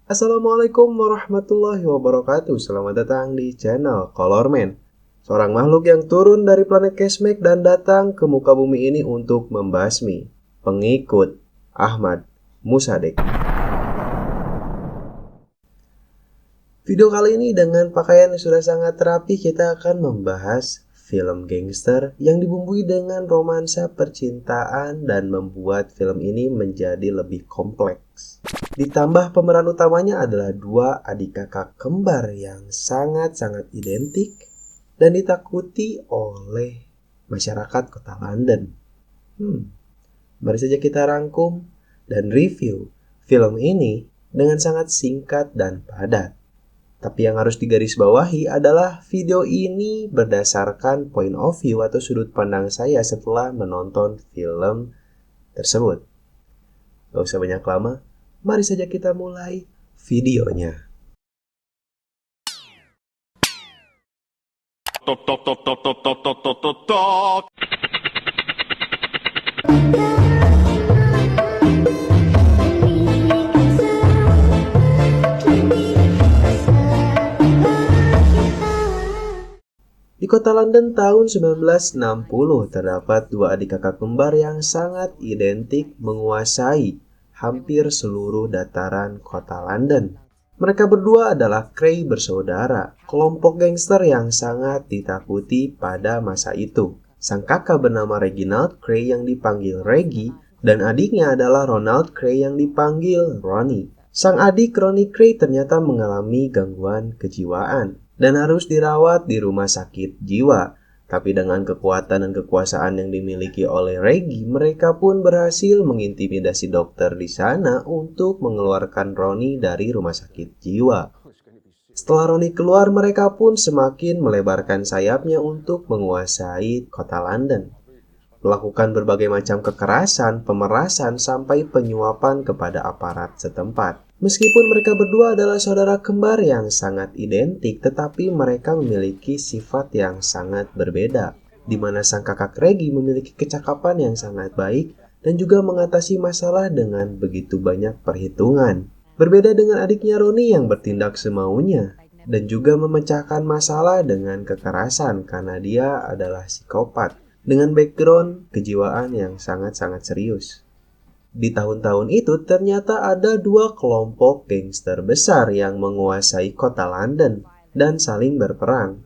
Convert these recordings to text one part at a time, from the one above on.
Assalamualaikum warahmatullahi wabarakatuh. Selamat datang di channel Colorman, seorang makhluk yang turun dari planet Kesmek dan datang ke muka bumi ini untuk membasmi pengikut Ahmad Musadek. Video kali ini dengan pakaian yang sudah sangat rapi, kita akan membahas film gangster yang dibumbui dengan romansa percintaan dan membuat film ini menjadi lebih kompleks. Ditambah pemeran utamanya adalah dua adik kakak kembar yang sangat-sangat identik dan ditakuti oleh masyarakat kota London. Mari saja kita rangkum dan review film ini dengan sangat singkat dan padat. Tapi yang harus digarisbawahi adalah video ini berdasarkan point of view atau sudut pandang saya setelah menonton film tersebut. Gak usah banyak lama, mari saja kita mulai videonya. Di kota London tahun 1960 terdapat dua adik kakak kembar yang sangat identik menguasai hampir seluruh dataran kota London. Mereka berdua adalah Kray bersaudara, kelompok gangster yang sangat ditakuti pada masa itu. Sang kakak bernama Reginald Kray yang dipanggil Reggie dan adiknya adalah Ronald Kray yang dipanggil Ronnie. Sang adik Ronnie Kray ternyata mengalami gangguan kejiwaan dan harus dirawat di rumah sakit jiwa. Tapi dengan kekuatan dan kekuasaan yang dimiliki oleh Reggie, mereka pun berhasil mengintimidasi dokter di sana untuk mengeluarkan Ronnie dari rumah sakit jiwa. Setelah Ronnie keluar, mereka pun semakin melebarkan sayapnya untuk menguasai kota London. Melakukan berbagai macam kekerasan, pemerasan, sampai penyuapan kepada aparat setempat. Meskipun mereka berdua adalah saudara kembar yang sangat identik, tetapi mereka memiliki sifat yang sangat berbeda, di mana sang kakak Reggie memiliki kecakapan yang sangat baik dan juga mengatasi masalah dengan begitu banyak perhitungan. Berbeda dengan adiknya Ronnie yang bertindak semaunya dan juga memecahkan masalah dengan kekerasan karena dia adalah psikopat dengan background kejiwaan yang sangat-sangat serius. Di tahun-tahun itu ternyata ada dua kelompok gangster besar yang menguasai kota London dan saling berperang.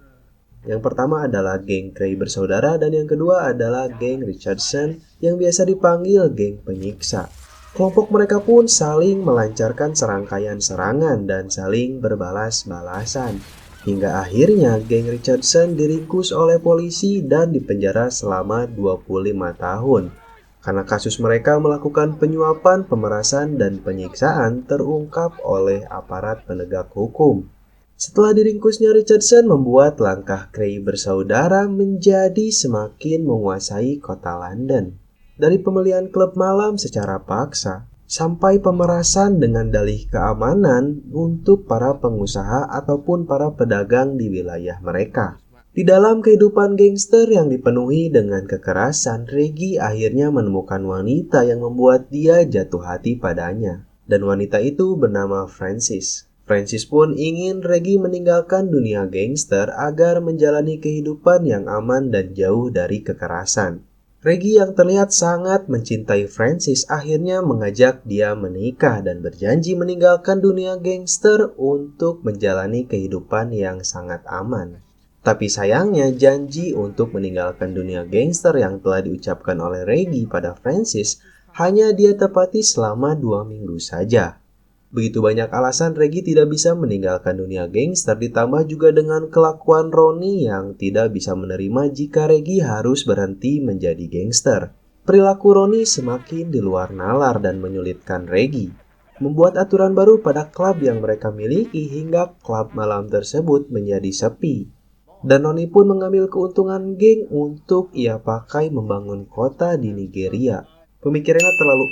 Yang pertama adalah geng Kray bersaudara dan yang kedua adalah geng Richardson yang biasa dipanggil geng penyiksa. Kelompok mereka pun saling melancarkan serangkaian serangan dan saling berbalas-balasan. Hingga akhirnya geng Richardson diringkus oleh polisi dan dipenjara selama 25 tahun. Karena kasus mereka melakukan penyuapan, pemerasan, dan penyiksaan terungkap oleh aparat penegak hukum. Setelah diringkusnya, Richardson membuat langkah Kray bersaudara menjadi semakin menguasai kota London. Dari pembelian klub malam secara paksa, sampai pemerasan dengan dalih keamanan untuk para pengusaha ataupun para pedagang di wilayah mereka. Di dalam kehidupan gangster yang dipenuhi dengan kekerasan, Reggie akhirnya menemukan wanita yang membuat dia jatuh hati padanya. Dan wanita itu bernama Francis. Francis pun ingin Reggie meninggalkan dunia gangster agar menjalani kehidupan yang aman dan jauh dari kekerasan. Reggie yang terlihat sangat mencintai Francis akhirnya mengajak dia menikah dan berjanji meninggalkan dunia gangster untuk menjalani kehidupan yang sangat aman. Tapi sayangnya janji untuk meninggalkan dunia gangster yang telah diucapkan oleh Reggie pada Francis hanya dia tepati selama 2 minggu saja. Begitu banyak alasan Reggie tidak bisa meninggalkan dunia gangster, ditambah juga dengan kelakuan Ronnie yang tidak bisa menerima jika Reggie harus berhenti menjadi gangster. Perilaku Ronnie semakin di luar nalar dan menyulitkan Reggie, membuat aturan baru pada klub yang mereka miliki hingga klub malam tersebut menjadi sepi. Dan Ronnie pun mengambil keuntungan geng untuk ia pakai membangun kota di Nigeria. Pemikirannya terlalu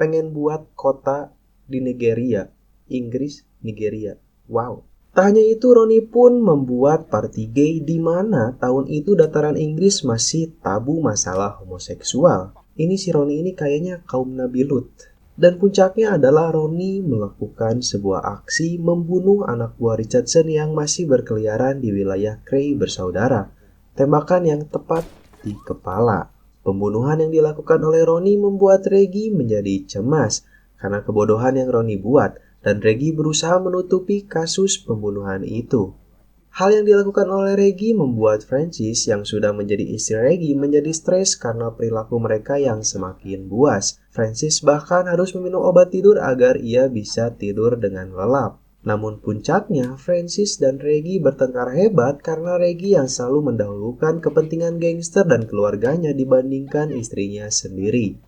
pengen buat kota di Nigeria, Inggris, Nigeria. Wow. Tak hanya itu, Ronnie pun membuat party gay di mana tahun itu dataran Inggris masih tabu masalah homoseksual. Ini si Ronnie ini kayaknya kaum Nabi Lut. Dan puncaknya adalah Ronnie melakukan sebuah aksi membunuh anak buah Richardson yang masih berkeliaran di wilayah Cray bersaudara. Tembakan yang tepat di kepala. Pembunuhan yang dilakukan oleh Ronnie membuat Reggie menjadi cemas karena kebodohan yang Ronnie buat, dan Reggie berusaha menutupi kasus pembunuhan itu. Hal yang dilakukan oleh Reggie membuat Francis yang sudah menjadi istri Reggie menjadi stres karena perilaku mereka yang semakin buas. Francis bahkan harus meminum obat tidur agar ia bisa tidur dengan lelap. Namun puncaknya, Francis dan Reggie bertengkar hebat karena Reggie yang selalu mendahulukan kepentingan gangster dan keluarganya dibandingkan istrinya sendiri.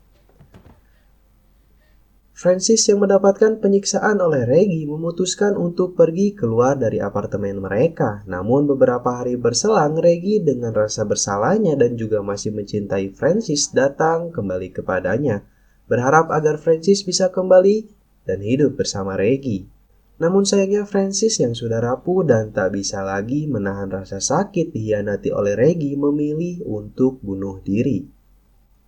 Francis yang mendapatkan penyiksaan oleh Reggie memutuskan untuk pergi keluar dari apartemen mereka. Namun beberapa hari berselang, Reggie dengan rasa bersalahnya dan juga masih mencintai Francis datang kembali kepadanya, berharap agar Francis bisa kembali dan hidup bersama Reggie. Namun sayangnya Francis yang sudah rapuh dan tak bisa lagi menahan rasa sakit dikhianati oleh Reggie memilih untuk bunuh diri.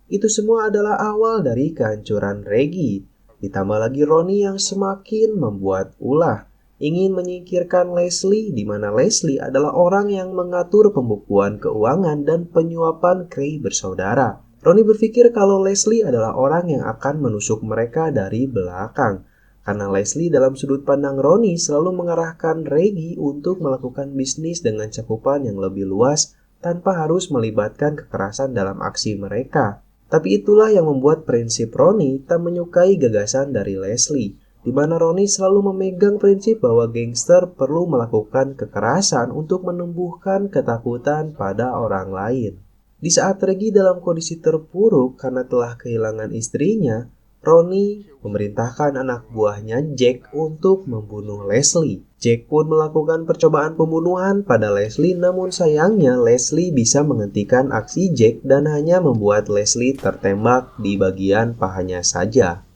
Itu semua adalah awal dari kehancuran Reggie. Ditambah lagi Ronnie yang semakin membuat ulah, ingin menyingkirkan Leslie, di mana Leslie adalah orang yang mengatur pembukuan keuangan dan penyuapan Cray bersaudara. Ronnie berpikir kalau Leslie adalah orang yang akan menusuk mereka dari belakang. Karena Leslie dalam sudut pandang Ronnie selalu mengarahkan Reggie untuk melakukan bisnis dengan cakupan yang lebih luas tanpa harus melibatkan kekerasan dalam aksi mereka. Tapi itulah yang membuat prinsip Ronnie tak menyukai gagasan dari Leslie, di mana Ronnie selalu memegang prinsip bahwa gangster perlu melakukan kekerasan untuk menumbuhkan ketakutan pada orang lain. Di saat Reggie dalam kondisi terpuruk karena telah kehilangan istrinya, Ronnie memerintahkan anak buahnya Jack untuk membunuh Leslie. Jack pun melakukan percobaan pembunuhan pada Leslie, namun sayangnya Leslie bisa menghentikan aksi Jack dan hanya membuat Leslie tertembak di bagian pahanya saja.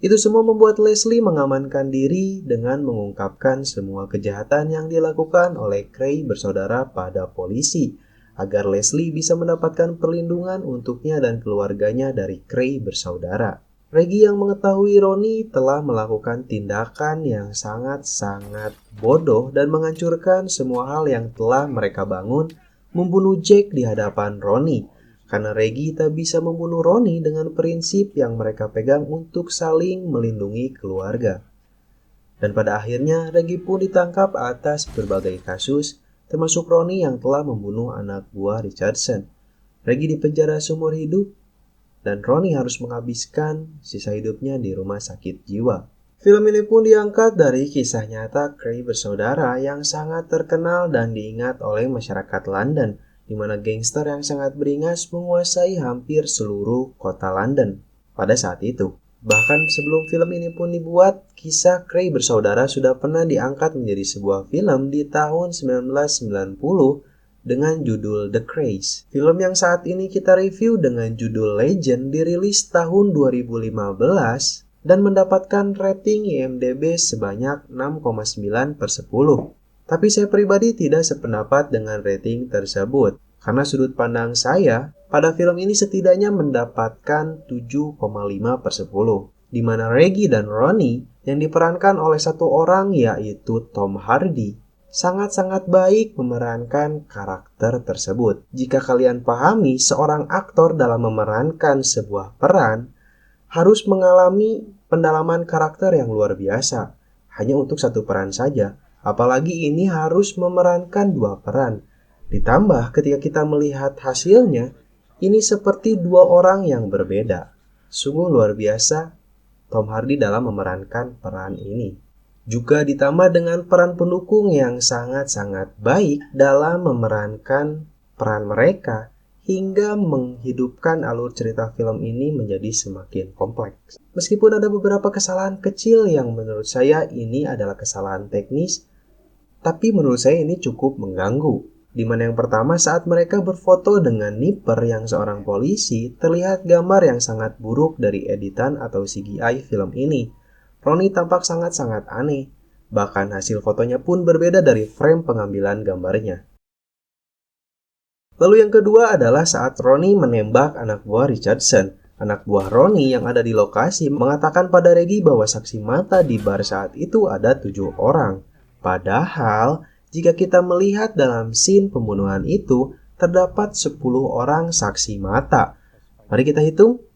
Itu semua membuat Leslie mengamankan diri dengan mengungkapkan semua kejahatan yang dilakukan oleh Cray bersaudara pada polisi, agar Leslie bisa mendapatkan perlindungan untuknya dan keluarganya dari Cray bersaudara. Reggie yang mengetahui Ronnie telah melakukan tindakan yang sangat-sangat bodoh dan menghancurkan semua hal yang telah mereka bangun, membunuh Jack di hadapan Ronnie. Karena Reggie tak bisa membunuh Ronnie dengan prinsip yang mereka pegang untuk saling melindungi keluarga. Dan pada akhirnya Reggie pun ditangkap atas berbagai kasus, termasuk Ronnie yang telah membunuh anak buah Richardson. Reggie dipenjara seumur hidup, dan Ronnie harus menghabiskan sisa hidupnya di rumah sakit jiwa. Film ini pun diangkat dari kisah nyata Cray bersaudara yang sangat terkenal dan diingat oleh masyarakat London, di mana gangster yang sangat beringas menguasai hampir seluruh kota London pada saat itu. Bahkan sebelum film ini pun dibuat, kisah Cray bersaudara sudah pernah diangkat menjadi sebuah film di tahun 1990 dengan judul The Krays. Film yang saat ini kita review dengan judul Legend dirilis tahun 2015 dan mendapatkan rating IMDb sebanyak 6,9/10. Tapi saya pribadi tidak sependapat dengan rating tersebut, karena sudut pandang saya pada film ini setidaknya mendapatkan 7,5/10, di mana Reggie dan Ronnie yang diperankan oleh satu orang yaitu Tom Hardy sangat-sangat baik memerankan karakter tersebut. Jika kalian pahami seorang aktor dalam memerankan sebuah peran harus mengalami pendalaman karakter yang luar biasa hanya untuk satu peran saja, apalagi ini harus memerankan dua peran. Ditambah ketika kita melihat hasilnya, ini seperti dua orang yang berbeda. Sungguh luar biasa Tom Hardy dalam memerankan peran ini. Juga ditambah dengan peran pendukung yang sangat-sangat baik dalam memerankan peran mereka hingga menghidupkan alur cerita film ini menjadi semakin kompleks. Meskipun ada beberapa kesalahan kecil yang menurut saya ini adalah kesalahan teknis, tapi menurut saya ini cukup mengganggu. Di mana yang pertama, saat mereka berfoto dengan Nipper yang seorang polisi, terlihat gambar yang sangat buruk dari editan atau CGI film ini. Ronnie tampak sangat-sangat aneh, bahkan hasil fotonya pun berbeda dari frame pengambilan gambarnya. Lalu yang kedua adalah saat Ronnie menembak anak buah Richardson. Anak buah Roni yang ada di lokasi mengatakan pada Reggie bahwa saksi mata di bar saat itu ada 7 orang. Padahal, jika kita melihat dalam scene pembunuhan itu, terdapat 10 orang saksi mata. Mari kita hitung.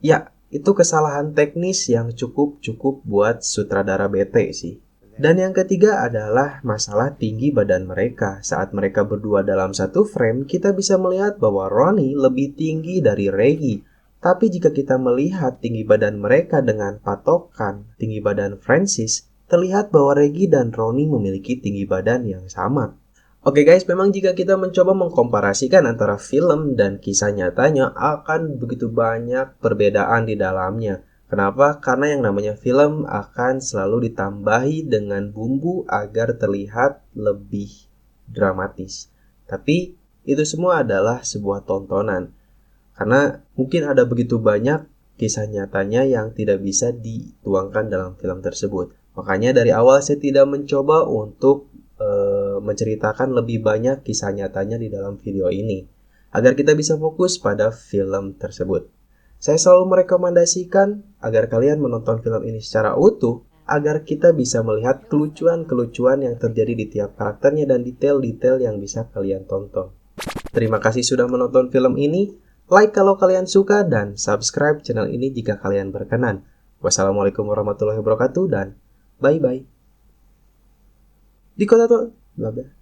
Ya, itu kesalahan teknis yang cukup buat sutradara bete sih. Dan yang ketiga adalah masalah tinggi badan mereka. Saat mereka berdua dalam satu frame, kita bisa melihat bahwa Ronnie lebih tinggi dari Reggie. Tapi jika kita melihat tinggi badan mereka dengan patokan tinggi badan Francis, terlihat bahwa Reggie dan Ronnie memiliki tinggi badan yang sama. Oke guys, memang jika kita mencoba mengkomparasikan antara film dan kisah nyatanya akan begitu banyak perbedaan di dalamnya. Kenapa? Karena yang namanya film akan selalu ditambahi dengan bumbu agar terlihat lebih dramatis. Tapi itu semua adalah sebuah tontonan. Karena mungkin ada begitu banyak kisah nyatanya yang tidak bisa dituangkan dalam film tersebut. Makanya dari awal saya tidak mencoba untuk menceritakan lebih banyak kisah nyatanya di dalam video ini agar kita bisa fokus pada film tersebut. Saya selalu merekomendasikan agar kalian menonton film ini secara utuh agar kita bisa melihat kelucuan-kelucuan yang terjadi di tiap karakternya dan detail-detail yang bisa kalian tonton. Terima kasih sudah menonton film ini. Like kalau kalian suka dan subscribe channel ini jika kalian berkenan. Wassalamualaikum warahmatullahi wabarakatuh dan bye-bye. Di kota tuh, bla bla.